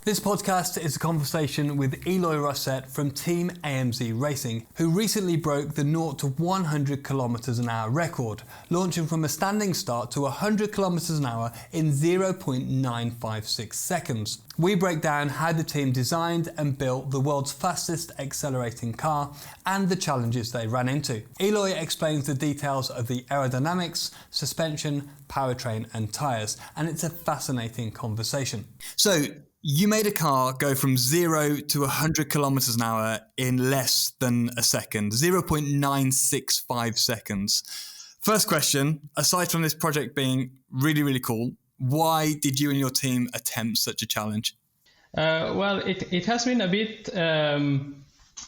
This podcast is a conversation with Eloi Roset from Team AMZ Racing, who recently broke the 0 to 100 kilometers an hour record, launching from a standing start to 100 kilometers an hour in 0.956 seconds. We break down how the team designed and built the world's fastest accelerating car and the challenges they ran into. Eloi explains the details of the aerodynamics, suspension, powertrain and tyres, and it's a fascinating conversation. So, you made a car go from 0 to 100 kilometers an hour in less than a second, 0.965 seconds. First question, aside from this project being really, really cool, why did you and your team attempt such a challenge? Well, it has been a bit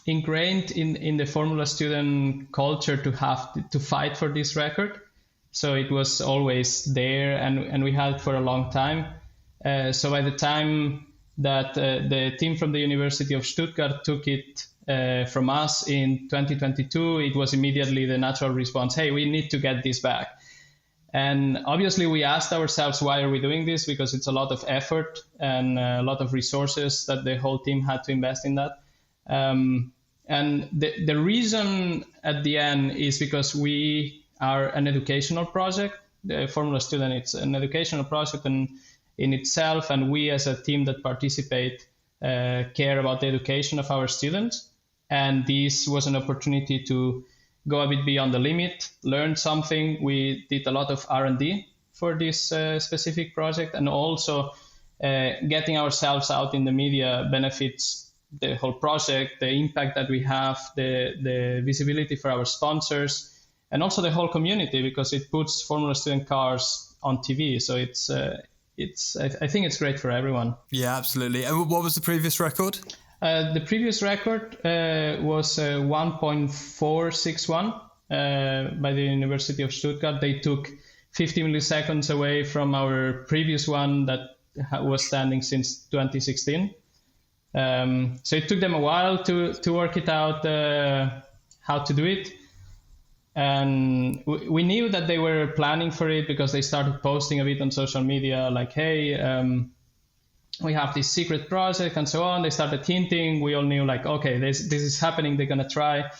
ingrained in the Formula student culture to have to fight for this record. So it was always there and we had it for a long time. So by the time that the team from the University of Stuttgart took it from us in 2022, it was immediately the natural response, hey, we need to get this back. And obviously we asked ourselves, why are we doing this? Because it's a lot of effort and a lot of resources that the whole team had to invest in that. And the reason at the end is because we are an educational project. The Formula Student, it's an educational project in itself, and we as a team that participate care about the education of our students. And this was an opportunity to go a bit beyond the limit, learn something. We did a lot of R&D for this specific project, and also getting ourselves out in the media benefits the whole project, the impact that we have, the visibility for our sponsors, and also the whole community, because it puts Formula Student cars on TV. So I think it's great for everyone. Yeah, absolutely. And what was the previous record? The previous record was 1.461 by the University of Stuttgart. They took 50 milliseconds away from our previous one that was standing since 2016. So it took them a while to work it out, how to do it. And we knew that they were planning for it because they started posting a bit on social media like, hey, we have this secret project and so on. They started hinting. We all knew like, okay, this is happening. They're going to try.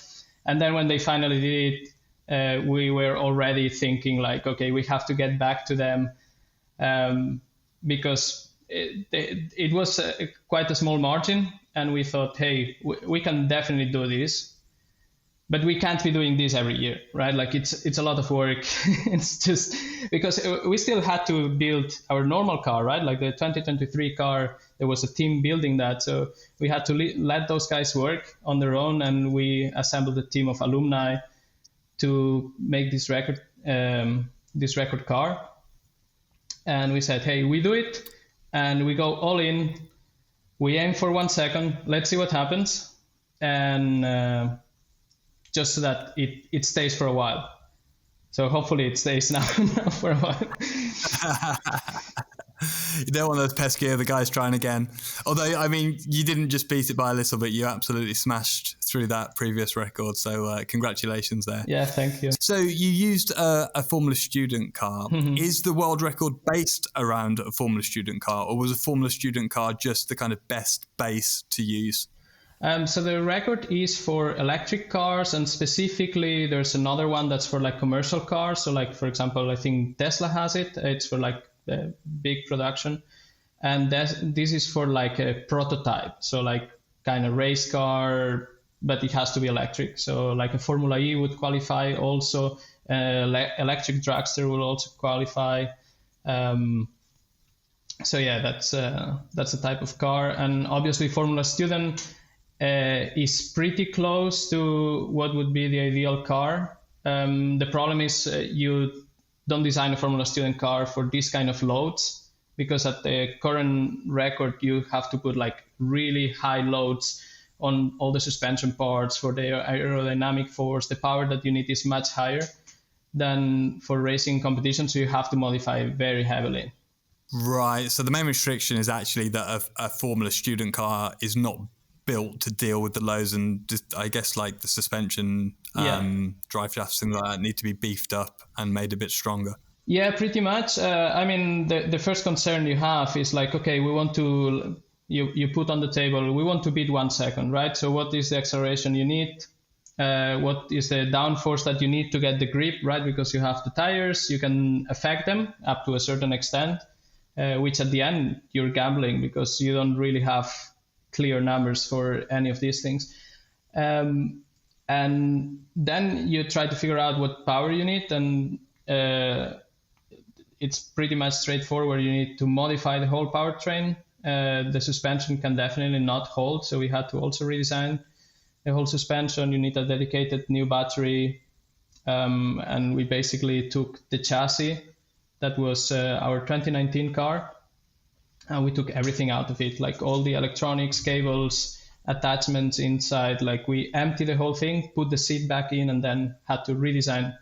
And then when they finally did it, we were already thinking like, okay, we have to get back to them because it was quite a small margin. And we thought, hey, we can definitely do this. But we can't be doing this every year, right? Like it's a lot of work. It's just because we still had to build our normal car, right? Like the 2023 car, there was a team building that. So we had to let those guys work on their own. And we assembled a team of alumni to make this record car. And we said, hey, we do it and we go all in. We aim for 1 second. Let's see what happens. And just so that it stays for a while. So hopefully it stays now for a while. You don't want those pesky other guys trying again. Although, I mean, you didn't just beat it by a little bit. You absolutely smashed through that previous record. So congratulations there. Yeah, thank you. So you used a Formula Student car. Mm-hmm. Is the world record based around a Formula Student car, or was a Formula Student car just the kind of best base to use? So the record is for electric cars, and specifically there's another one that's for like commercial cars. So like, for example, I think Tesla has it. It's for like the big production. And this is for like a prototype. So like kind of race car, but it has to be electric. So like a Formula E would qualify also. Electric dragster will also qualify. So yeah, that's a type of car. And obviously Formula Student is pretty close to what would be the ideal car. The problem is you don't design a Formula Student car for this kind of loads, because at the current record you have to put like really high loads on all the suspension parts for the aerodynamic force. The power that you need is much higher than for racing competition, so you have to modify very heavily. Right, so the main restriction is actually that a Formula Student car is not built to deal with the lows, and just, I guess like the suspension, drive shafts, things like that need to be beefed up and made a bit stronger. Yeah, pretty much. I mean, the first concern you have is like, okay, we want to you put on the table, we want to beat 1 second, right? So what is the acceleration you need? What is the downforce that you need to get the grip, right? Because you have the tires, you can affect them up to a certain extent, which at the end you're gambling because you don't really have clear numbers for any of these things. And then you try to figure out what power you need, and it's pretty much straightforward. You need to modify the whole powertrain. The suspension can definitely not hold, so we had to also redesign the whole suspension. You need a dedicated new battery, and we basically took the chassis that was our 2019 car, and we took everything out of it, like all the electronics, cables, attachments inside. Like we emptied the whole thing, put the seat back in, and then had to redesign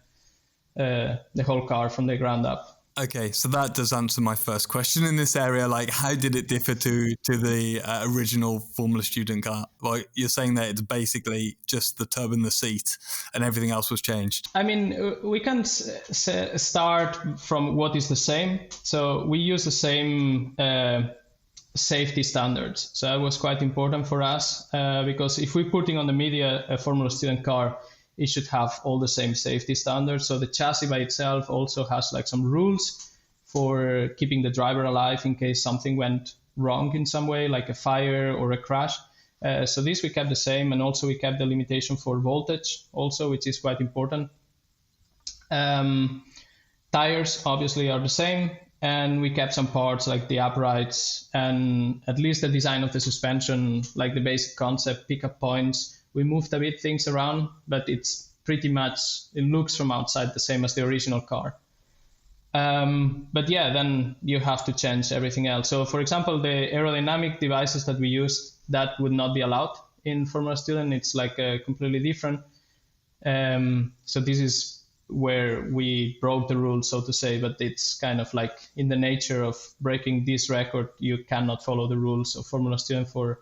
the whole car from the ground up. Okay, so that does answer my first question in this area. Like, how did it differ to the original Formula Student car? Well, you're saying that it's basically just the turbine, the seat, and everything else was changed. I mean, we can start from what is the same. So we use the same safety standards. So that was quite important for us because if we're putting on the media a Formula Student car, it should have all the same safety standards. So the chassis by itself also has like some rules for keeping the driver alive in case something went wrong in some way, like a fire or a crash. So this we kept the same, and also we kept the limitation for voltage also, which is quite important. Tires obviously are the same, and we kept some parts like the uprights and at least the design of the suspension, like the basic concept, pickup points. We moved a bit things around, but it's pretty much, it looks from outside the same as the original car. But yeah, then you have to change everything else. So for example, the aerodynamic devices that we used, that would not be allowed in Formula Student. It's like completely different. So this is where we broke the rules, so to say, but it's kind of like in the nature of breaking this record, you cannot follow the rules of Formula Student for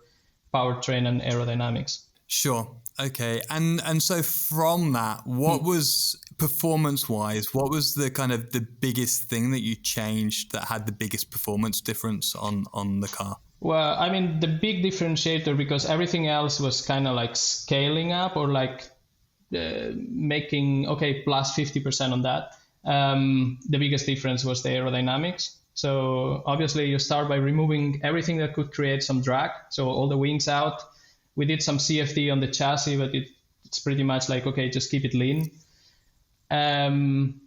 powertrain and aerodynamics. Sure. Okay. And so from that, what was performance-wise, what was the kind of the biggest thing that you changed that had the biggest performance difference on the car? Well, I mean, the big differentiator, because everything else was kind of like scaling up or like making, okay, plus 50% on that. The biggest difference was the aerodynamics. So obviously you start by removing everything that could create some drag. So all the wings out. We did some CFD on the chassis, but it's pretty much like, okay, just keep it lean. And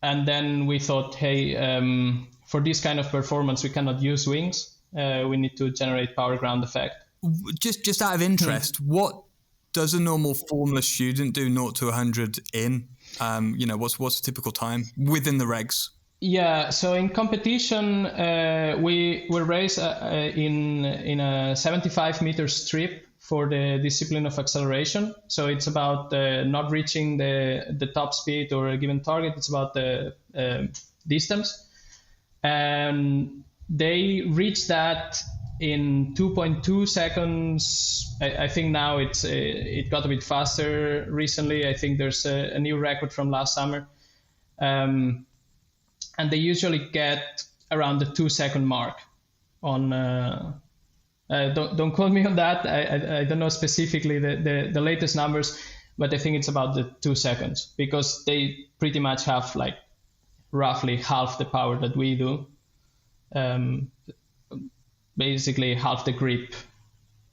then we thought, hey, for this kind of performance, we cannot use wings. We need to generate power ground effect. Just out of interest, what does a normal Formula Student do 0 to 100 in? What's a typical time within the regs? Yeah, so in competition, we will race in a 75-meter strip for the discipline of acceleration. So it's about not reaching the top speed or a given target. It's about the distance. And they reach that in 2.2 seconds. I think now it got a bit faster recently. I think there's a new record from last summer. And they usually get around the 2-second mark on... Don't quote me on that. I don't know specifically the latest numbers, but I think it's about the 2 seconds because they pretty much have like roughly half the power that we do. Basically half the grip,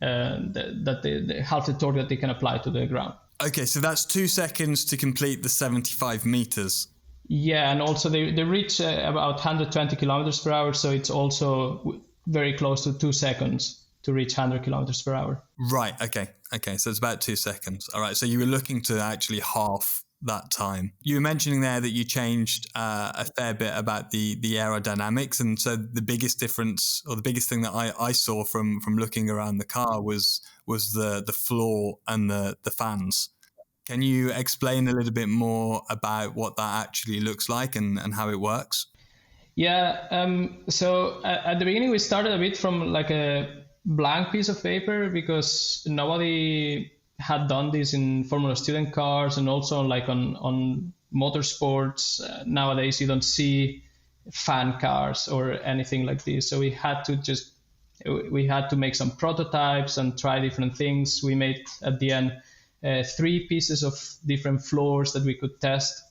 half the torque that they can apply to the ground. Okay, so that's 2 seconds to complete the 75 meters. Yeah, and also they reach about 120 kilometers per hour, so it's also very close to 2 seconds to reach 100 kilometers per hour. Right, okay, so it's about 2 seconds. All right, so you were looking to actually half that time. You were mentioning there that you changed a fair bit about the aerodynamics, and so the biggest difference, or the biggest thing that I saw from looking around the car was the floor and the fans. Can you explain a little bit more about what that actually looks like and how it works? Yeah, so at the beginning we started a bit from like a blank piece of paper because nobody had done this in Formula Student cars, and also like on motorsports. Nowadays you don't see fan cars or anything like this. So we had to just We had to make some prototypes and try different things. We made at the end 3 pieces of different floors that we could test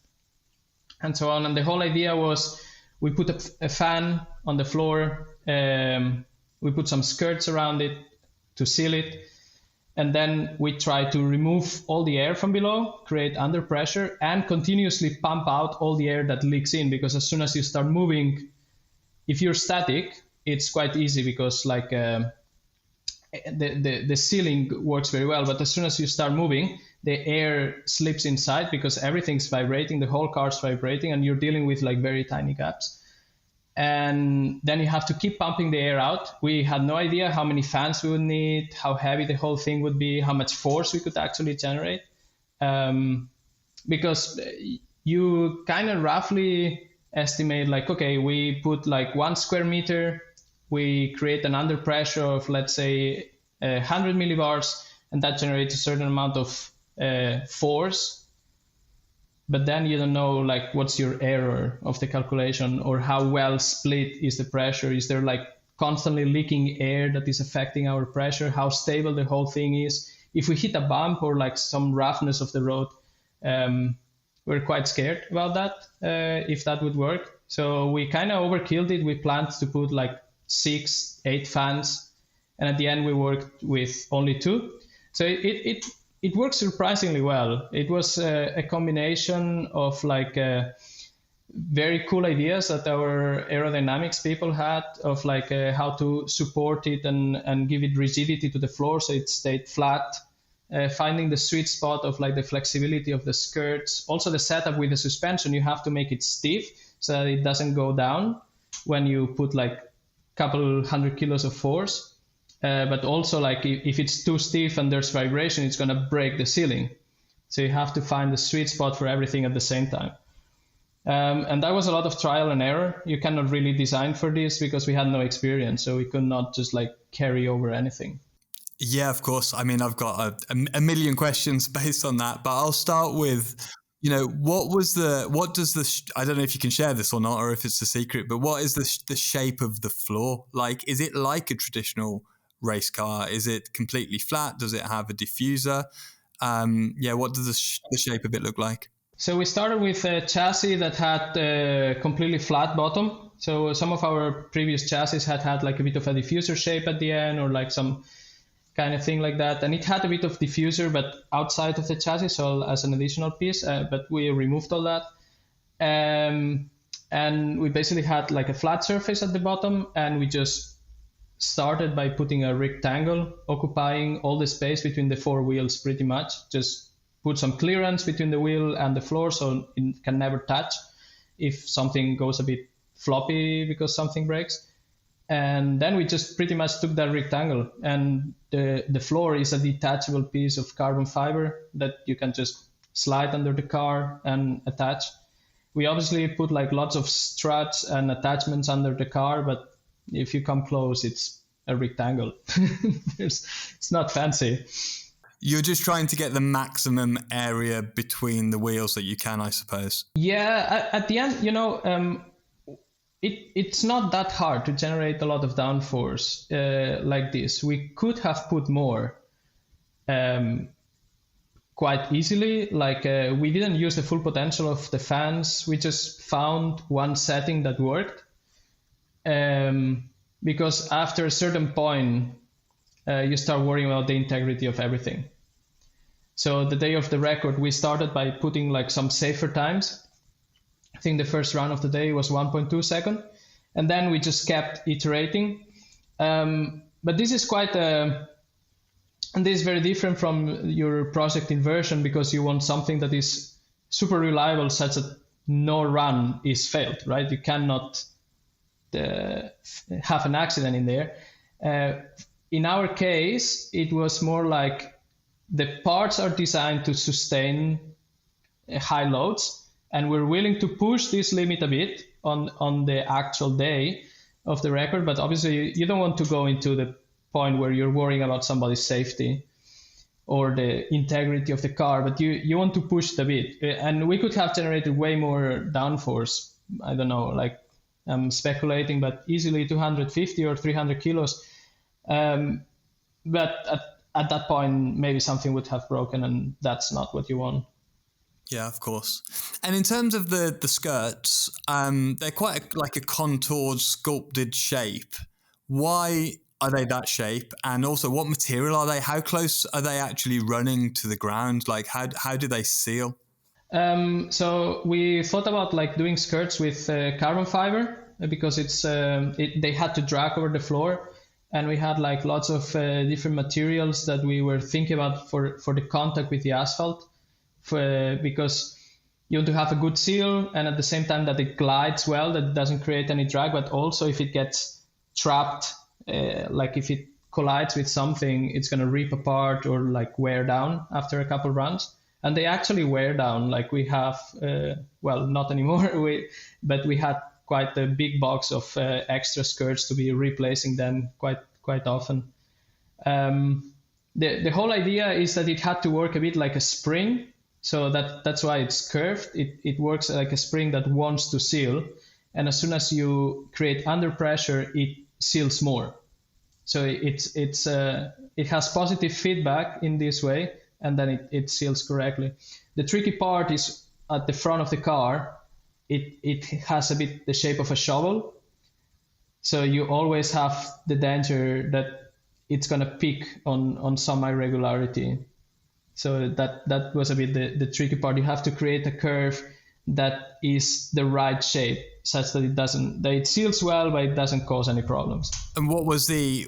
and so on. And the whole idea was we put a fan on the floor, we put some skirts around it to seal it, and then we try to remove all the air from below, create under pressure, and continuously pump out all the air that leaks in, because as soon as you start moving, if you're static, it's quite easy because like the sealing works very well, but as soon as you start moving, the air slips inside because everything's vibrating, the whole car's vibrating, and you're dealing with like very tiny gaps. And then you have to keep pumping the air out. We had no idea how many fans we would need, how heavy the whole thing would be, how much force we could actually generate. Because you kind of roughly estimate like, okay, we put like 1 square meter, we create an under pressure of, let's say, 100 millibars, and that generates a certain amount of force. But then you don't know like what's your error of the calculation, or how well split is the pressure. Is there like constantly leaking air that is affecting our pressure? How stable the whole thing is? If we hit a bump or like some roughness of the road, we're quite scared about that, if that would work. So we kind of overkilled it. We planned to put like 6, 8 fans, and at the end we worked with only 2. So it works surprisingly well. It was a combination of like very cool ideas that our aerodynamics people had of like how to support it and give it rigidity to the floor so it stayed flat. Finding the sweet spot of like the flexibility of the skirts. Also the setup with the suspension, you have to make it stiff so that it doesn't go down when you put like a couple 100 kilos of force. But also like if it's too stiff and there's vibration, it's going to break the ceiling. So you have to find the sweet spot for everything at the same time. And that was a lot of trial and error. You cannot really design for this because we had no experience. So we could not just like carry over anything. Yeah, of course. I mean, I've got a million questions based on that, but I'll start with, you know, I don't know if you can share this or not, or if it's a secret, but what is the shape of the floor? Like, is it like a traditional race car? Is it completely flat? Does it have a diffuser? What does the shape of it look like? So we started with a chassis that had a completely flat bottom. So some of our previous chassis had like a bit of a diffuser shape at the end, or like some kind of thing like that. And it had a bit of diffuser, but outside of the chassis, so as an additional piece, but we removed all that. And we basically had like a flat surface at the bottom, and we just started by putting a rectangle occupying all the space between the 4 wheels pretty much. Just put some clearance between the wheel and the floor so it can never touch if something goes a bit floppy because something breaks. And then we just pretty much took that rectangle, and the floor is a detachable piece of carbon fiber that you can just slide under the car and attach. We obviously put like lots of struts and attachments under the car, but if you come close, it's a rectangle. It's not fancy. You're just trying to get the maximum area between the wheels that you can, I suppose. Yeah, at the end, you know, it's not that hard to generate a lot of downforce like this. We could have put more quite easily. Like we didn't use the full potential of the fans. We just found one setting that worked. Because after a certain point, you start worrying about the integrity of everything. So the day of the record, we started by putting like some safer times. I think the first round of the day was 1.2 seconds. And then we just kept iterating. But this is and this is very different from your project inversion, because you want something that is super reliable such that no run is failed, right? You cannot have an accident in there. In our case, it was more like the parts are designed to sustain high loads, and we're willing to push this limit a bit on the actual day of the record. But obviously, you don't want to go into the point where you're worrying about somebody's safety or the integrity of the car, but you want to push it a bit. And we could have generated way more downforce. I don't know, like I'm speculating, but easily 250 or 300 kilos. But at that point, maybe something would have broken, and that's not what you want. Yeah, of course. And in terms of the skirts, they're quite like a contoured, sculpted shape. Why are they that shape? And also, what material are they? How close are they actually running to the ground? Like, how do they seal? So we thought about like doing skirts with carbon fiber because they had to drag over the floor, and we had like lots of different materials that we were thinking about for the contact with the asphalt, because you want to have a good seal, and at the same time that it glides well, that it doesn't create any drag, but also if it gets trapped, like if it collides with something, it's going to rip apart or like wear down after a couple runs. And they actually wear down. Like we have, well, not anymore, but we had quite a big box of extra skirts to be replacing them quite often. The whole idea is that it had to work a bit like a spring, so that's why it's curved. It works like a spring that wants to seal, and as soon as you create under pressure, it seals more. So it has positive feedback in this way, and then it seals correctly. The tricky part is at the front of the car, it has a bit the shape of a shovel. So you always have the danger that it's going to pick on some irregularity. So that was a bit the tricky part. You have to create a curve that is the right shape, such that it seals well, but it doesn't cause any problems. And what was the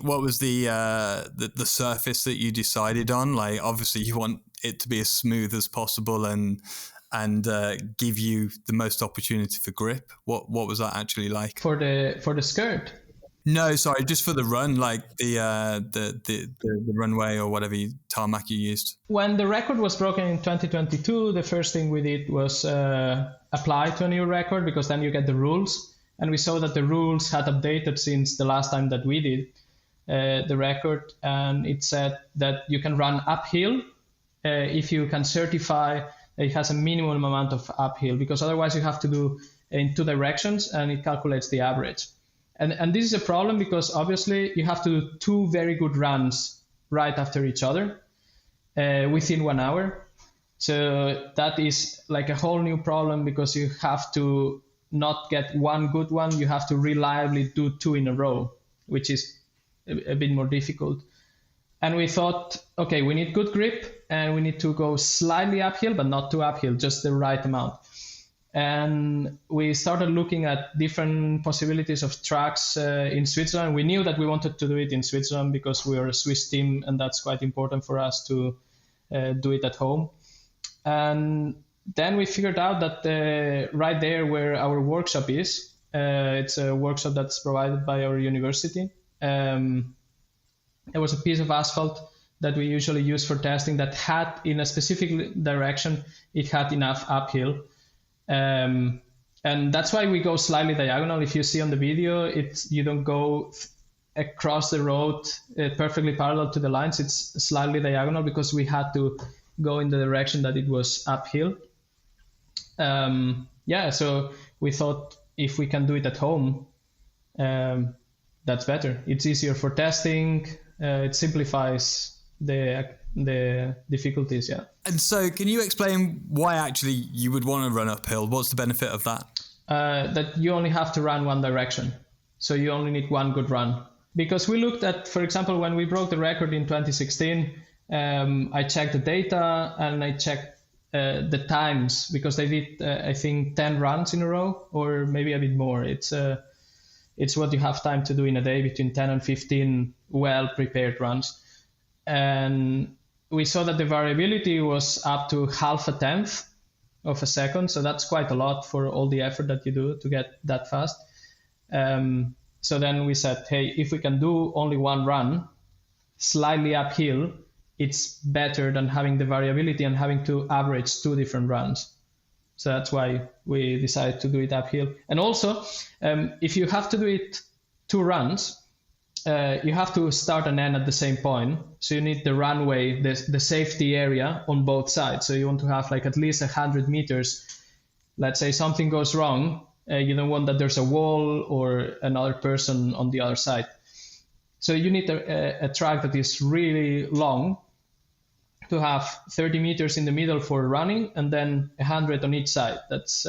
surface that you decided on? Like, obviously, you want it to be as smooth as possible and give you the most opportunity for grip. What was that actually like for the skirt? No, sorry, just for the run, like the runway or whatever tarmac you used. When the record was broken in 2022, the first thing we did was apply to a new record, because then you get the rules. And we saw that the rules had updated since the last time that we did the record. And it said that you can run uphill if you can certify it has a minimum amount of uphill, because otherwise you have to do in two directions and it calculates the average. And this is a problem because obviously you have to do two very good runs right after each other within 1 hour. So that is like a whole new problem, because you have to not get one good one. You have to reliably do two in a row, which is a bit more difficult. And we thought, okay, we need good grip and we need to go slightly uphill, but not too uphill, just the right amount. And we started looking at different possibilities of tracks in Switzerland. We knew that we wanted to do it in Switzerland because we are a Swiss team, and that's quite important for us to do it at home. And then we figured out that right there where our workshop is, it's a workshop that's provided by our university. There was a piece of asphalt that we usually use for testing that had, in a specific direction, it had enough uphill. And that's why we go slightly diagonal. If you see on the video, you don't go across the road perfectly parallel to the lines. It's slightly diagonal because we had to go in the direction that it was uphill. So we thought if we can do it at home, that's better. It's easier for testing. It simplifies the difficulties, yeah. And so can you explain why actually you would want to run uphill? What's the benefit of that? That you only have to run one direction. So you only need one good run. Because we looked at, for example, when we broke the record in 2016, I checked the data and I checked the times, because they did, I think, 10 runs in a row, or maybe a bit more. It's what you have time to do in a day, between 10 and 15 well-prepared runs. And we saw that the variability was up to 0.5 of a second. So that's quite a lot for all the effort that you do to get that fast. So then we said, hey, if we can do only one run slightly uphill, it's better than having the variability and having to average two different runs. So that's why we decided to do it uphill. And also, if you have to do it two runs, you have to start and end at the same point. So you need the runway, the safety area on both sides. So you want to have like at least 100 meters. Let's say something goes wrong. You don't want that there's a wall or another person on the other side. So you need a track that is really long to have 30 meters in the middle for running and then 100 on each side. That's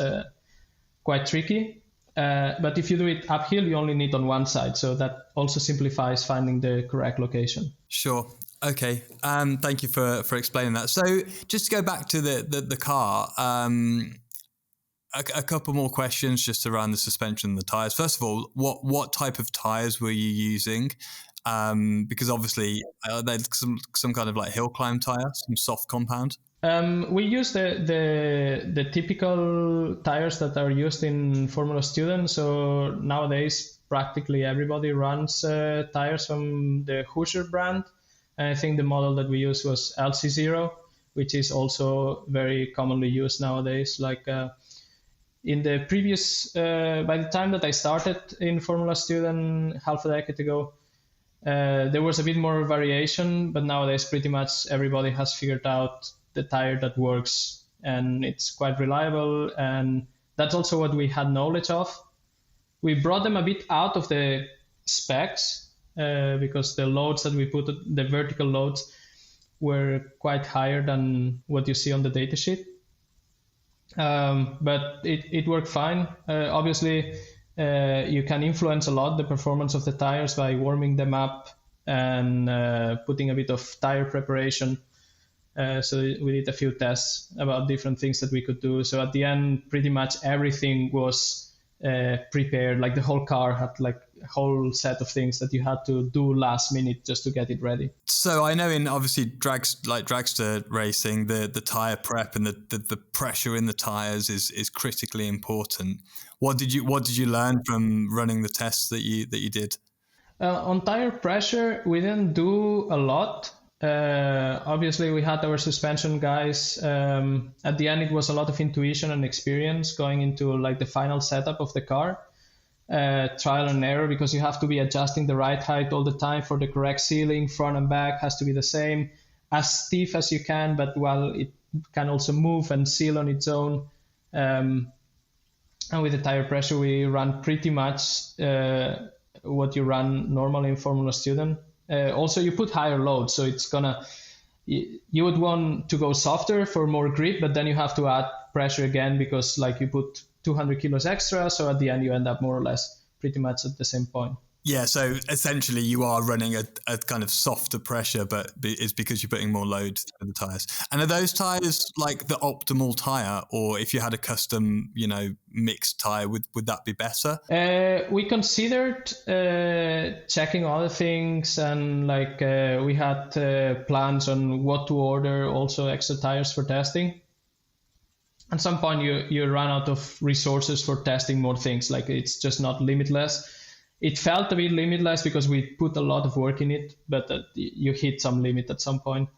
quite tricky. But if you do it uphill, you only need on one side. So that also simplifies finding the correct location. Sure. Okay. Thank you for explaining that. So just to go back to the car, a couple more questions just around the suspension and the tires. First of all, what type of tires were you using? Because obviously there's some kind of like hill climb tire, some soft compound. We use the typical tires that are used in Formula Student. So nowadays, practically everybody runs tires from the Hoosier brand. And I think the model that we used was LC0, which is also very commonly used nowadays. Like in the previous, by the time that I started in Formula Student half a decade ago, there was a bit more variation, but nowadays pretty much everybody has figured out the tire that works, and it's quite reliable, and that's also what we had knowledge of. We brought them a bit out of the specs because the loads that we put, the vertical loads, were quite higher than what you see on the datasheet. But it worked fine. Obviously, you can influence a lot the performance of the tires by warming them up and putting a bit of tire preparation. So we did a few tests about different things that we could do. So at the end, pretty much everything was prepared. Like the whole car had like a whole set of things that you had to do last minute just to get it ready. So I know in obviously dragster racing, the tire prep and the pressure in the tires is critically important. What did you learn from running the tests that you did? On tire pressure, we didn't do a lot. Obviously, we had our suspension guys. At the end, it was a lot of intuition and experience going into like the final setup of the car. Trial and error, because you have to be adjusting the ride height all the time for the correct sealing. Front and back has to be the same, as stiff as you can, but while it can also move and seal on its own. And with the tire pressure, we run pretty much what you run normally in Formula Student. Also, you put higher load, so it's you would want to go softer for more grip, but then you have to add pressure again because like you put 200 kilos extra, so at the end you end up more or less pretty much at the same point. Yeah, so essentially you are running a kind of softer pressure, but it's because you're putting more load to the tires. And are those tires like the optimal tire, or if you had a custom, mixed tire, would that be better? We considered checking other things, and like we had plans on what to order, also extra tires for testing. At some point you run out of resources for testing more things. Like it's just not limitless. It felt a bit limitless because we put a lot of work in it, but you hit some limit at some point.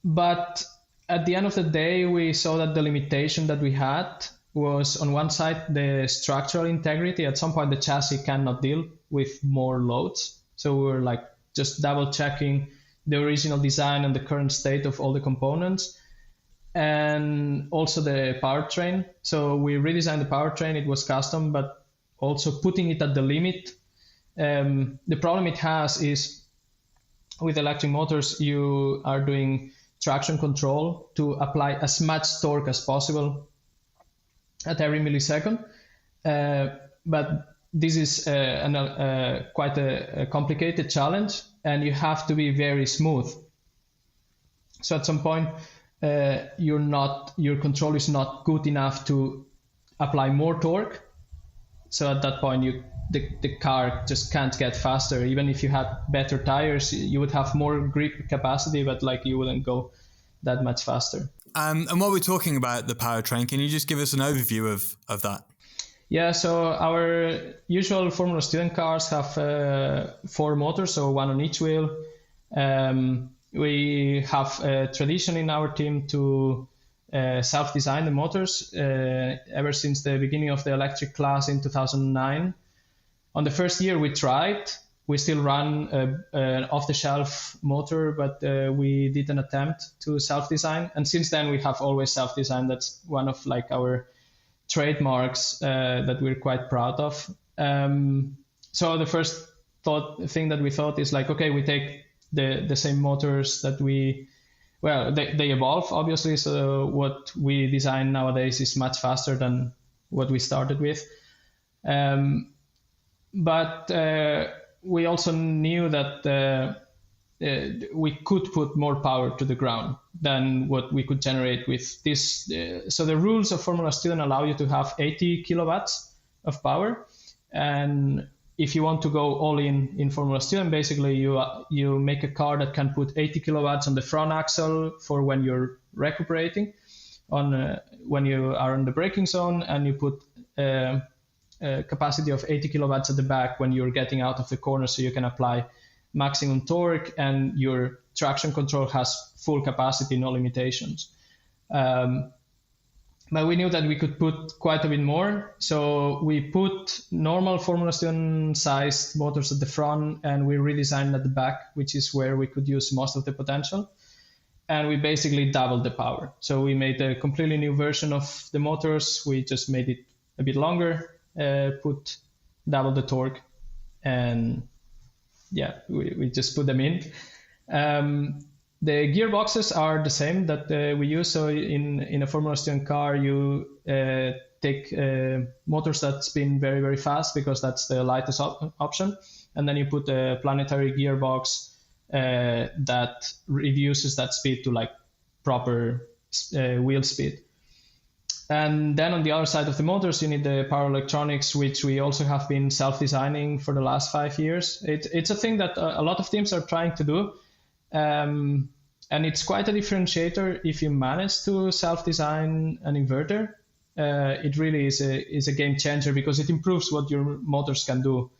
But at the end of the day, we saw that the limitation that we had was on one side, the structural integrity. At some point, the chassis cannot deal with more loads. So we were like just double checking the original design and the current state of all the components. And also the powertrain. So we redesigned the powertrain. It was custom, but also putting it at the limit. The problem it has is with electric motors, you are doing traction control to apply as much torque as possible at every millisecond. But this is quite a complicated challenge, and you have to be very smooth. So at some point, your control is not good enough to apply more torque. So at that point, the car just can't get faster. Even if you had better tires, you would have more grip capacity, but like you wouldn't go that much faster. And while we're talking about the powertrain, can you just give us an overview of that? Yeah, so our usual Formula Student cars have 4 motors, so 1 on each wheel. We have a tradition in our team to self-design the motors ever since the beginning of the electric class in 2009. On the first year we tried. We still run an off-the-shelf motor, but we did an attempt to self-design. And since then we have always self-designed. That's one of like our trademarks that we're quite proud of. So the first thing that we thought is like, okay, we take the same motors that they evolve, obviously. So what we design nowadays is much faster than what we started with. But we also knew that we could put more power to the ground than what we could generate with this. So the rules of Formula Student allow you to have 80 kilowatts of power. And if you want to go all in Formula Student, basically you make a car that can put 80 kilowatts on the front axle for when you're recuperating, when you are in the braking zone, and you put a capacity of 80 kilowatts at the back when you're getting out of the corner, so you can apply maximum torque, and your traction control has full capacity, no limitations. But we knew that we could put quite a bit more. So we put normal Formula Student sized motors at the front, and we redesigned at the back, which is where we could use most of the potential. And we basically doubled the power. So we made a completely new version of the motors. We just made it a bit longer, put double the torque, and yeah, we just put them in. The gearboxes are the same that we use. So in a Formula Student car, you take motors that spin very, very fast because that's the lightest option. And then you put a planetary gearbox that reduces that speed to like proper wheel speed. And then on the other side of the motors, you need the power electronics, which we also have been self-designing for the last 5 years. It's a thing that a lot of teams are trying to do. And it's quite a differentiator if you manage to self-design an inverter. It really is a game changer because it improves what your motors can do.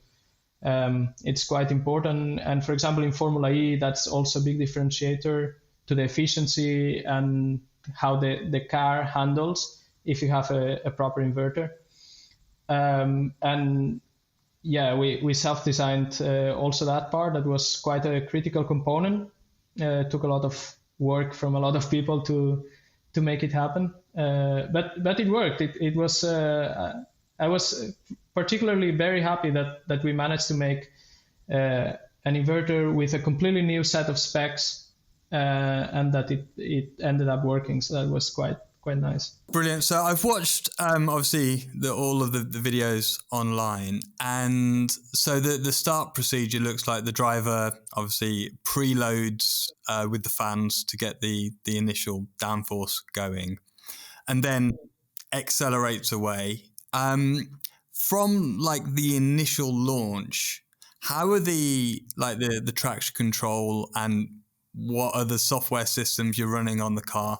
It's quite important. And for example, in Formula E, that's also a big differentiator to the efficiency and how the car handles if you have a proper inverter. And yeah, we self-designed also that part. That was quite a critical component. Took a lot of work from a lot of people to make it happen. But it worked. It was. I was particularly very happy that we managed to make an inverter with a completely new set of specs, and that it ended up working. So that was quite nice. Brilliant. So I've watched obviously all of the videos online, and so the start procedure looks like the driver obviously preloads with the fans to get the initial downforce going, and then accelerates away. From like the initial launch, how are the traction control and what are the software systems you're running on the car?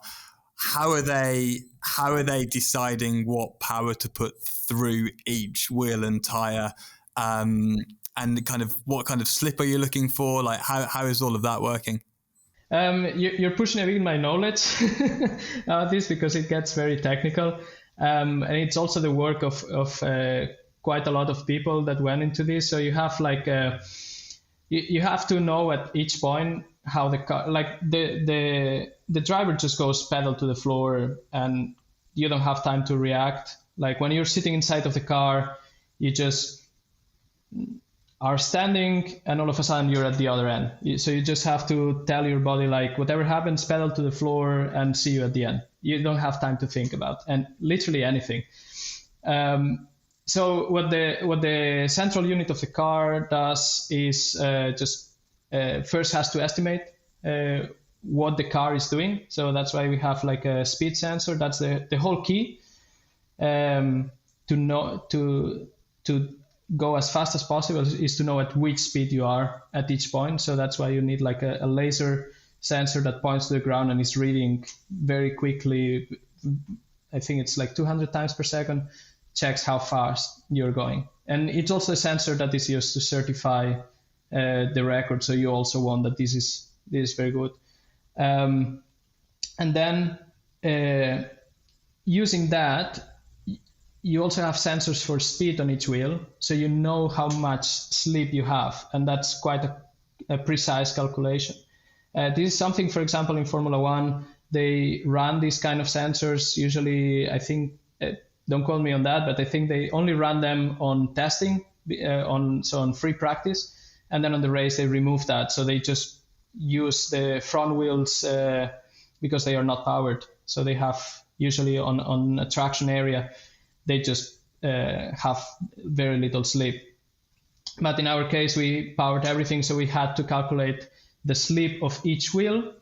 How are they deciding what power to put through each wheel and tire, and kind of what kind of slip are you looking for? Like how is all of that working? You're pushing a bit my knowledge about this because it gets very technical, and it's also the work of quite a lot of people that went into this. So you have like you have to know at each point how the car, like the driver just goes pedal to the floor and you don't have time to react. Like when you're sitting inside of the car, you just are standing and all of a sudden you're at the other end. So you just have to tell your body, like, whatever happens, pedal to the floor and see you at the end. You don't have time to think about and literally anything. So what the central unit of the car does is first has to estimate what the car is doing. So that's why we have like a speed sensor. That's the whole key to know to go as fast as possible is to know at which speed you are at each point. So that's why you need like a laser sensor that points to the ground and is reading very quickly. I think it's like 200 times per second, checks how fast you're going. And it's also a sensor that is used to certify the record. So you also want that this is very good. And then using that, you also have sensors for speed on each wheel, so you know how much slip you have, and that's quite a precise calculation. This is something, for example, in Formula One, they run these kind of sensors. Usually, I think, don't quote me on that, but I think they only run them on testing on free practice, and then on the race they remove that, so they just use the front wheels because they are not powered. So they have usually on a traction area, they just have very little slip. But in our case, we powered everything, so we had to calculate the slip of each wheel,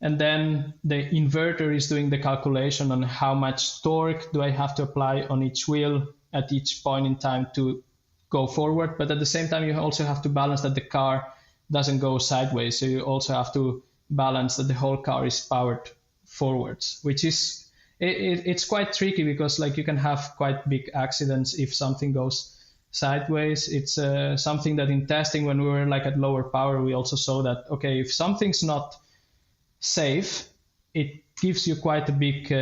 and then the inverter is doing the calculation on how much torque do I have to apply on each wheel at each point in time to go forward. But at the same time, you also have to balance that the car doesn't go sideways. So you also have to balance that the whole car is powered forwards, which is it's quite tricky because like you can have quite big accidents if something goes sideways. It's something that in testing, when we were like at lower power, we also saw that, okay, if something's not safe, it gives you quite a big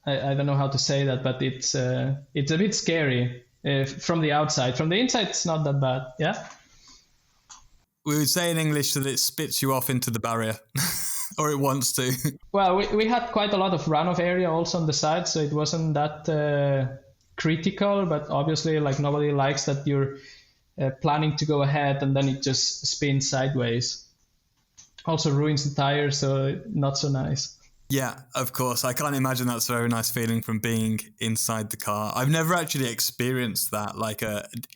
I don't know how to say that, but it's a bit scary from the outside. From the inside, it's not that bad. Yeah. We would say in English that it spits you off into the barrier, or it wants to. Well, we had quite a lot of runoff area also on the side, so it wasn't that critical. But obviously, like nobody likes that you're planning to go ahead and then it just spins sideways. Also ruins the tires, so not so nice. Yeah, of course. I can't imagine that's a very nice feeling from being inside the car. I've never actually experienced that, like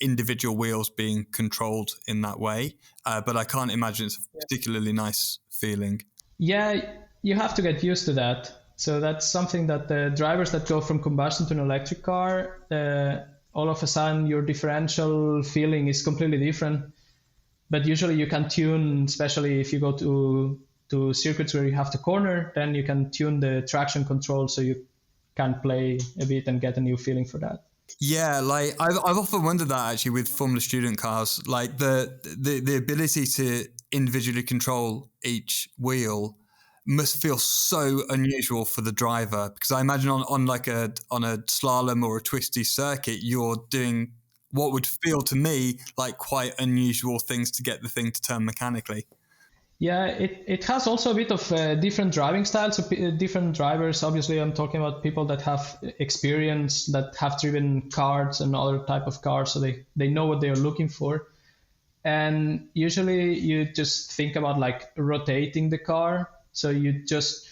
individual wheels being controlled in that way. But I can't imagine it's a particularly nice feeling. Yeah, you have to get used to that. So that's something that the drivers that go from combustion to an electric car, all of a sudden your differential feeling is completely different. But usually you can tune, especially if you go to circuits where you have to corner, then you can tune the traction control so you can play a bit and get a new feeling for that. Yeah, like I've often wondered that actually with Formula Student cars, like the ability to individually control each wheel must feel so unusual for the driver, because I imagine on a slalom or a twisty circuit, you're doing what would feel to me like quite unusual things to get the thing to turn mechanically. Yeah, it has also a bit of different driving styles. So different drivers, obviously I'm talking about people that have experience, that have driven karts and other type of cars, so they know what they're looking for. And usually you just think about like rotating the car. So you just,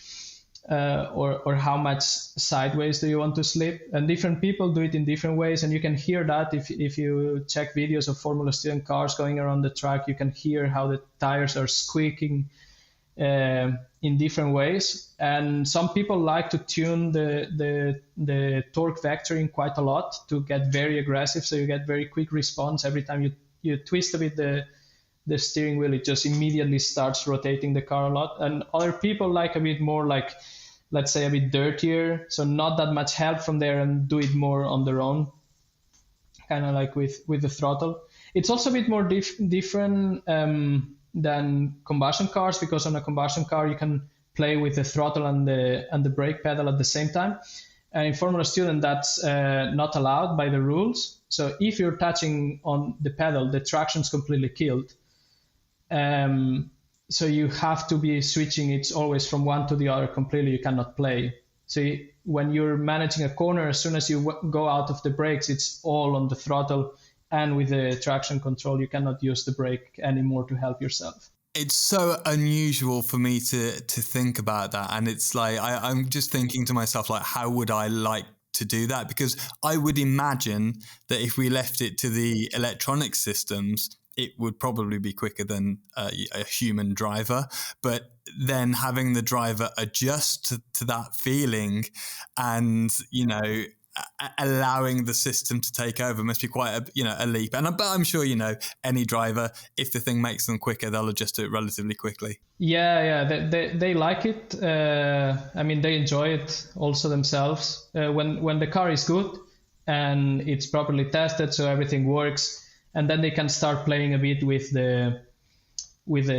or how much sideways do you want to slip? And different people do it in different ways. And you can hear that if you check videos of Formula Student cars going around the track, you can hear how the tires are squeaking in different ways. And some people like to tune the torque vectoring quite a lot to get very aggressive. So you get very quick response every time you twist a bit the steering wheel, it just immediately starts rotating the car a lot. And other people like a bit more like, let's say, a bit dirtier, so not that much help from there, and do it more on their own, kind of like with the throttle. It's also a bit more different than combustion cars, because on a combustion car you can play with the throttle and the brake pedal at the same time. And in Formula Student, that's not allowed by the rules. So if you're touching on the pedal, the traction's completely killed. So you have to be switching. It's always from one to the other completely. You cannot play. So when you're managing a corner, as soon as you go out of the brakes, it's all on the throttle, and with the traction control, you cannot use the brake anymore to help yourself. It's so unusual for me to think about that. And it's like, I'm just thinking to myself, like, how would I like to do that? Because I would imagine that if we left it to the electronic systems, it would probably be quicker than a human driver. But then having the driver adjust to that feeling and, allowing the system to take over must be quite a leap. But I'm sure, any driver, if the thing makes them quicker, they'll adjust to it relatively quickly. Yeah. They like it. They enjoy it also themselves. When the car is good and it's properly tested, so everything works, and then they can start playing a bit with the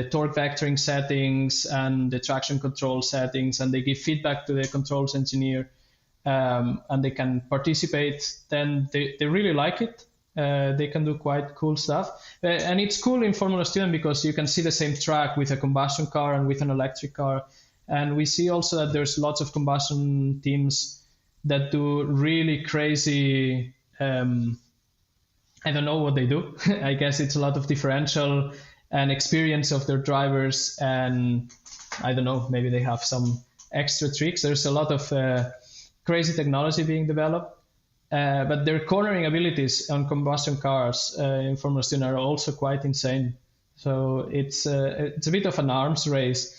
torque vectoring settings and the traction control settings, and they give feedback to the controls engineer, and they can participate. Then they really like it. They can do quite cool stuff. And it's cool in Formula Student because you can see the same track with a combustion car and with an electric car. And we see also that there's lots of combustion teams that do really crazy I don't know what they do. I guess it's a lot of differential and experience of their drivers, and I don't know, maybe they have some extra tricks. There's a lot of crazy technology being developed, but their cornering abilities on combustion cars in Formula Student are also quite insane. So it's a bit of an arms race.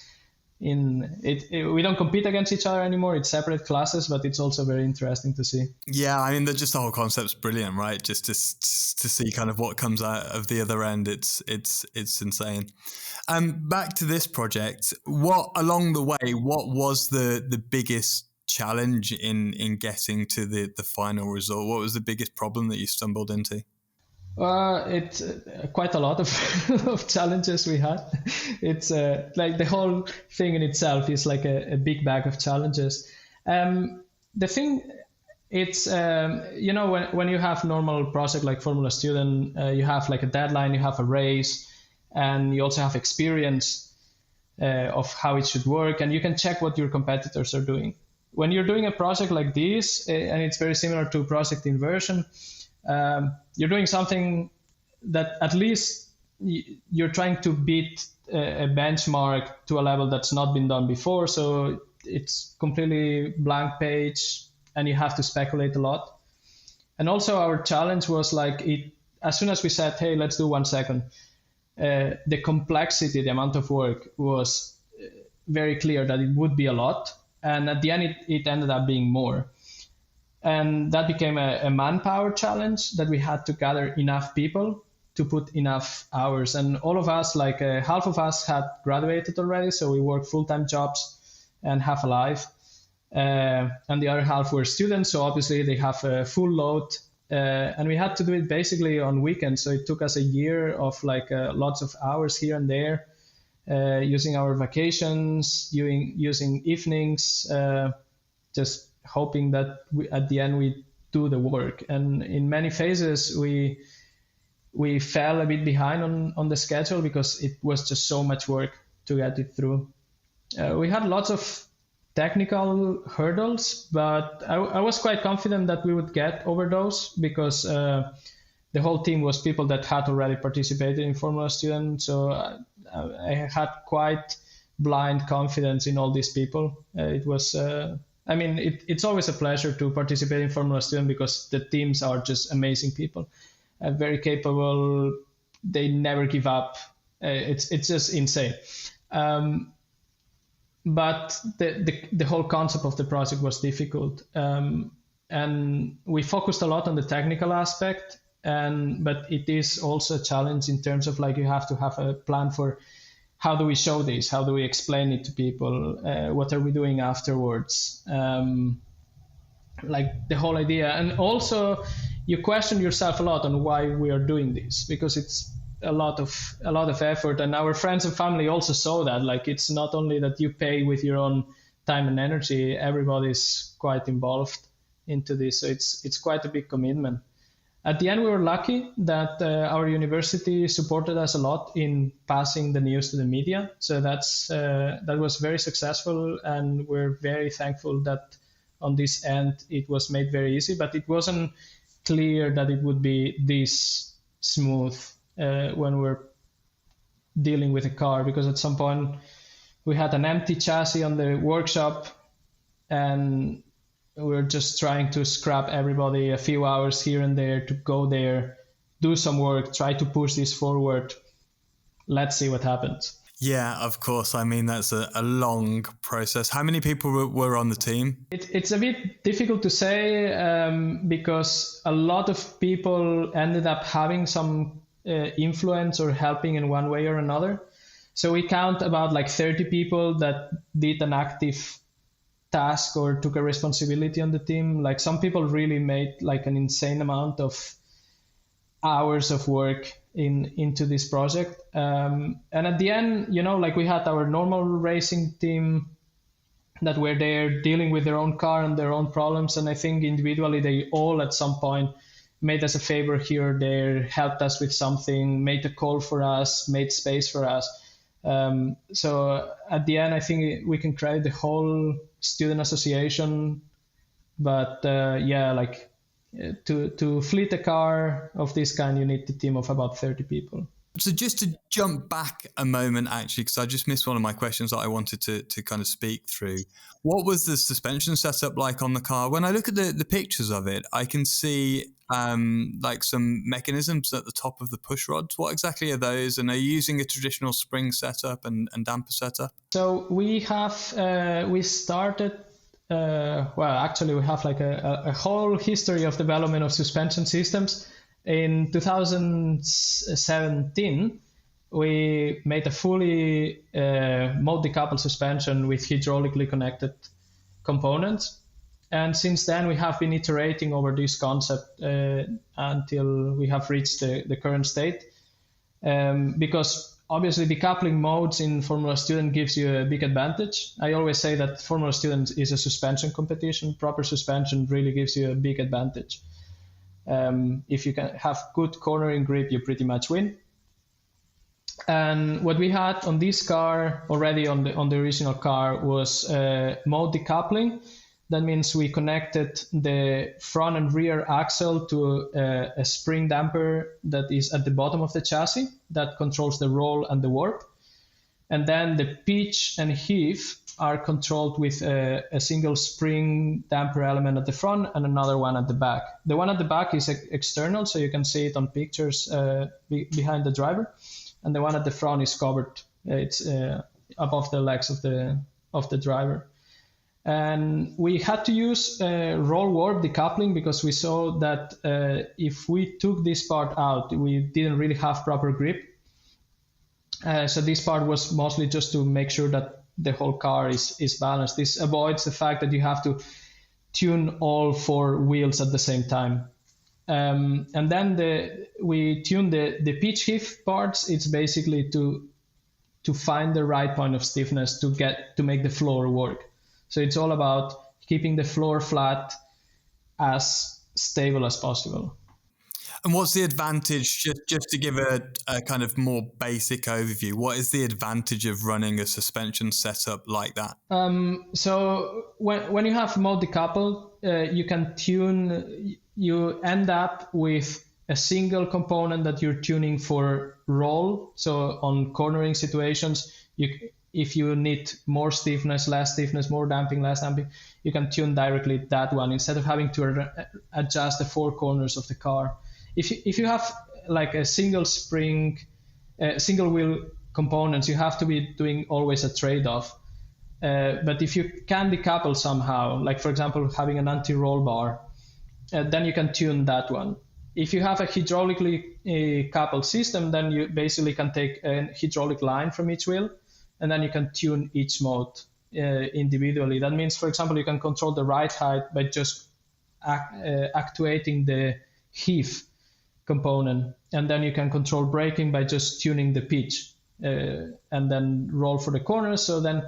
We don't compete against each other anymore. It's separate classes, but it's also very interesting to see. Yeah, I mean, just the whole concept's brilliant, right? Just to see kind of what comes out of the other end. It's insane. Back to this project. What along the way? What was the biggest challenge in getting to the final result? What was the biggest problem that you stumbled into? It's quite a lot of, of challenges we had. It's like the whole thing in itself is like a big bag of challenges. The thing, it's, when you have normal project like Formula Student, you have like a deadline, you have a race, and you also have experience of how it should work, and you can check what your competitors are doing. When you're doing a project like this, and it's very similar to project inversion, you're doing something that at least you're trying to beat a benchmark to a level that's not been done before. So it's completely blank page and you have to speculate a lot. And also our challenge was like as soon as we said, hey, let's do 1 second, the complexity, the amount of work was very clear that it would be a lot. And at the end, it ended up being more. And that became a manpower challenge that we had to gather enough people to put enough hours. And all of us, like half of us had graduated already, so we worked full-time jobs and half a life. And the other half were students, so obviously they have a full load. And we had to do it basically on weekends. So it took us a year of like lots of hours here and there, using our vacations, using evenings, just hoping that at the end we do the work. And in many phases we fell a bit behind on the schedule because it was just so much work to get it through. We had lots of technical hurdles, but I was quite confident that we would get over those because the whole team was people that had already participated in Formula Student. So I had quite blind confidence in all these people. It was it's always a pleasure to participate in Formula Student because the teams are just amazing people, very capable. They never give up. It's just insane. But the whole concept of the project was difficult, and we focused a lot on the technical aspect. But it is also a challenge in terms of like you have to have a plan for how do we show this? How do we explain it to people? What are we doing afterwards? Like the whole idea. And also you question yourself a lot on why we are doing this, because it's a lot of effort. And our friends and family also saw that. Like it's not only that you pay with your own time and energy, everybody's quite involved into this. So it's quite a big commitment. At the end, we were lucky that our university supported us a lot in passing the news to the media. So that was very successful, and we're very thankful that on this end it was made very easy. But it wasn't clear that it would be this smooth when we're dealing with a car, because at some point we had an empty chassis on the workshop, and we're just trying to scrap everybody a few hours here and there to go there, do some work, try to push this forward. Let's see what happens. Yeah, of course. I mean, that's a long process. How many people were on the team? It's a bit difficult to say because a lot of people ended up having some influence or helping in one way or another. So we count about like 30 people that did an active task or took a responsibility on the team. Like some people really made like an insane amount of hours of work into this project. And at the end, like we had our normal racing team that were there dealing with their own car and their own problems. And I think individually they all at some point made us a favor here or there, helped us with something, made a call for us, made space for us. So at the end, I think we can credit the whole student association, but like to fleet a car of this kind, you need a team of about 30 people. So just to jump back a moment, actually, because I just missed one of my questions that I wanted to kind of speak through. What was the suspension setup like on the car? When I look at the pictures of it, I can see like some mechanisms at the top of the push rods. What exactly are those? And are you using a traditional spring setup and damper setup? So we have, we started, well, actually we have like a whole history of development of suspension systems. In 2017, we made a fully mode decoupled suspension with hydraulically connected components. And since then, we have been iterating over this concept until we have reached the current state. Because obviously decoupling modes in Formula Student gives you a big advantage. I always say that Formula Student is a suspension competition. Proper suspension really gives you a big advantage. If you can have good cornering grip, you pretty much win. And what we had on this car already on the original car was mode decoupling. That means we connected the front and rear axle to a spring damper that is at the bottom of the chassis that controls the roll and the warp. And then the pitch and heave are controlled with a single spring damper element at the front and another one at the back. The one at the back is external, so you can see it on pictures behind the driver. And the one at the front is covered. It's above the legs of the driver. And we had to use roll warp decoupling because we saw that if we took this part out, we didn't really have proper grip. So this part was mostly just to make sure that the whole car is balanced. This avoids the fact that you have to tune all four wheels at the same time. And then we tune the pitch heave parts. It's basically to find the right point of stiffness to make the floor work. So it's all about keeping the floor flat as stable as possible. And what's the advantage, just to give a kind of more basic overview, what is the advantage of running a suspension setup like that? So when you have mode decoupled, you can tune, you end up with a single component that you're tuning for roll. So on cornering situations, if you need more stiffness, less stiffness, more damping, less damping, you can tune directly that one instead of having to adjust the four corners of the car. If you have like a single spring, single wheel components, you have to be doing always a trade-off. But if you can decouple somehow, like for example, having an anti-roll bar, then you can tune that one. If you have a hydraulically coupled system, then you basically can take a hydraulic line from each wheel, and then you can tune each mode individually. That means, for example, you can control the ride height by just actuating the heave component, and then you can control braking by just tuning the pitch, and then roll for the corners. So then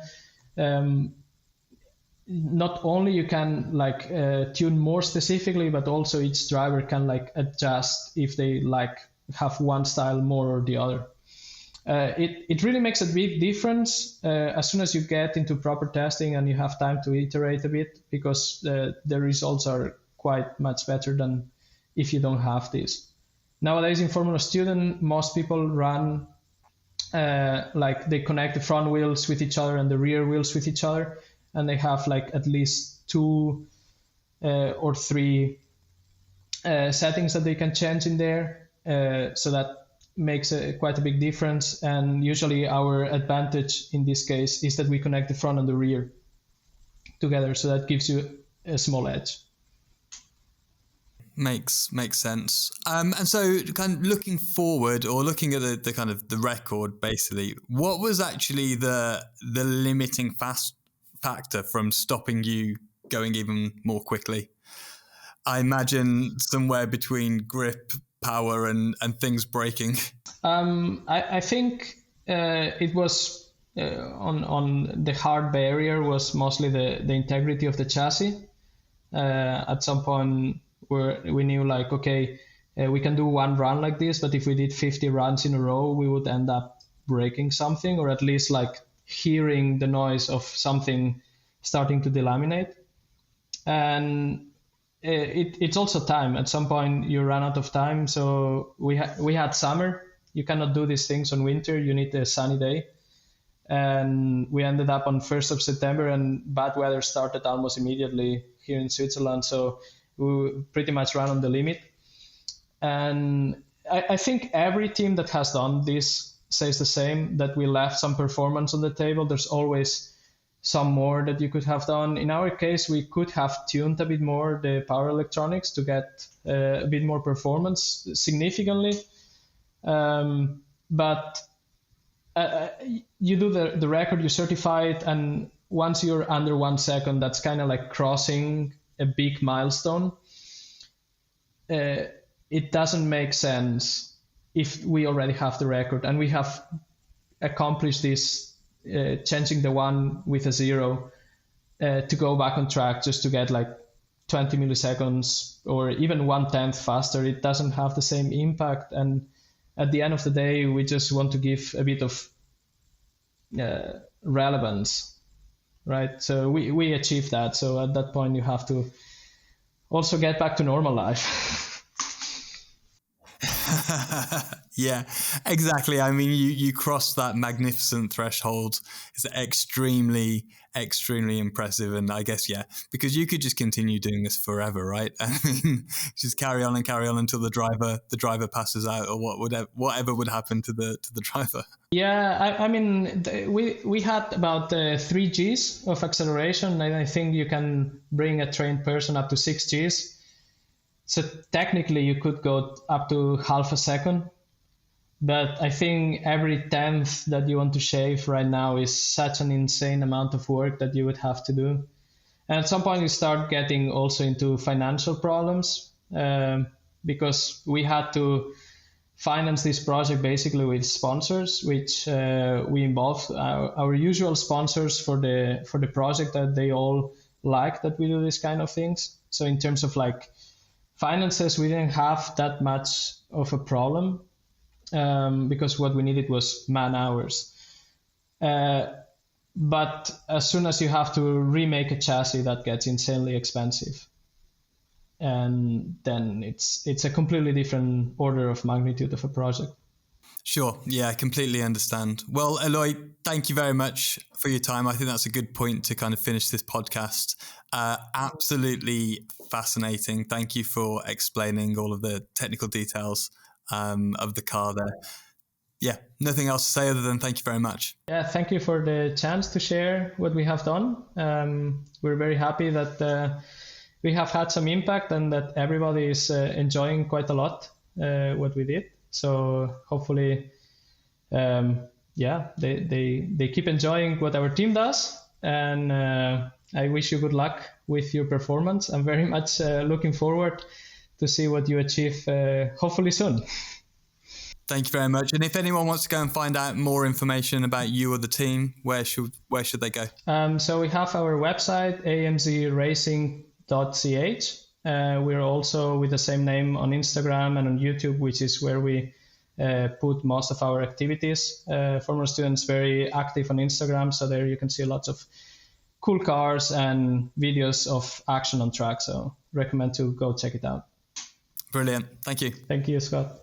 not only you can like tune more specifically, but also each driver can like adjust if they like have one style more or the other. It really makes a big difference as soon as you get into proper testing and you have time to iterate a bit, because the results are quite much better than if you don't have this. Nowadays in Formula Student, most people run like they connect the front wheels with each other and the rear wheels with each other, and they have like at least 2 or 3 settings that they can change in there. So that makes quite a big difference. And usually our advantage in this case is that we connect the front and the rear together. So that gives you a small edge. Makes sense. And so kind of looking forward, or looking at the kind of the record, basically, what was actually the limiting factor from stopping you going even more quickly? I imagine somewhere between grip, power, and things breaking. I think it was on the hard barrier was mostly the integrity of the chassis. At some point where we knew like, okay, we can do one run like this, but if we did 50 runs in a row, we would end up breaking something, or at least like hearing the noise of something starting to delaminate. And it's also time. At some point, you run out of time. So we had summer. You cannot do these things on winter. You need a sunny day. And we ended up on 1st of September, and bad weather started almost immediately here in Switzerland. So we pretty much ran on the limit. And I think every team that has done this says the same, that we left some performance on the table. There's always some more that you could have done. In our case, we could have tuned a bit more the power electronics to get a bit more performance significantly. But you do the record, you certify it, and once you're under 1 second, that's kind of like crossing a big milestone. It doesn't make sense if we already have the record and we have accomplished this, changing the 1 with a 0, to go back on track just to get like 20 milliseconds or even 1/10 faster. It doesn't have the same impact. And at the end of the day, we just want to give a bit of relevance, right? So we achieved that. So at that point, you have to also get back to normal life. Yeah, exactly. I mean, you crossed that magnificent threshold. It's extremely, extremely impressive. And I guess, yeah, because you could just continue doing this forever, right? I mean, just carry on until the driver passes out, or whatever would happen to the driver. Yeah, I mean, we had about 3 Gs of acceleration, and I think you can bring a trained person up to 6 Gs. So technically you could go up to half a second, but I think every 10th that you want to shave right now is such an insane amount of work that you would have to do. And at some point you start getting also into financial problems, because we had to finance this project basically with sponsors, which we involved our usual sponsors for the project, that they all like that we do this kind of things. So in terms of like finances, we didn't have that much of a problem, because what we needed was man hours. But as soon as you have to remake a chassis, that gets insanely expensive. And then it's a completely different order of magnitude of a project. Sure. Yeah, I completely understand. Well, Eloi, thank you very much for your time. I think that's a good point to kind of finish this podcast. Absolutely fascinating. Thank you for explaining all of the technical details of the car there. Yeah, nothing else to say other than thank you very much. Yeah, thank you for the chance to share what we have done. We're very happy that we have had some impact and that everybody is enjoying quite a lot what we did. So hopefully, they keep enjoying what our team does. And I wish you good luck with your performance. I'm very much looking forward to see what you achieve, hopefully soon. Thank you very much. And if anyone wants to go and find out more information about you or the team, where should they go? So we have our website, amzracing.ch. We're also with the same name on Instagram and on YouTube, which is where we put most of our activities. Former students very active on Instagram, so there you can see lots of cool cars and videos of action on track. So recommend to go check it out. Brilliant. Thank you. Thank you, Scott.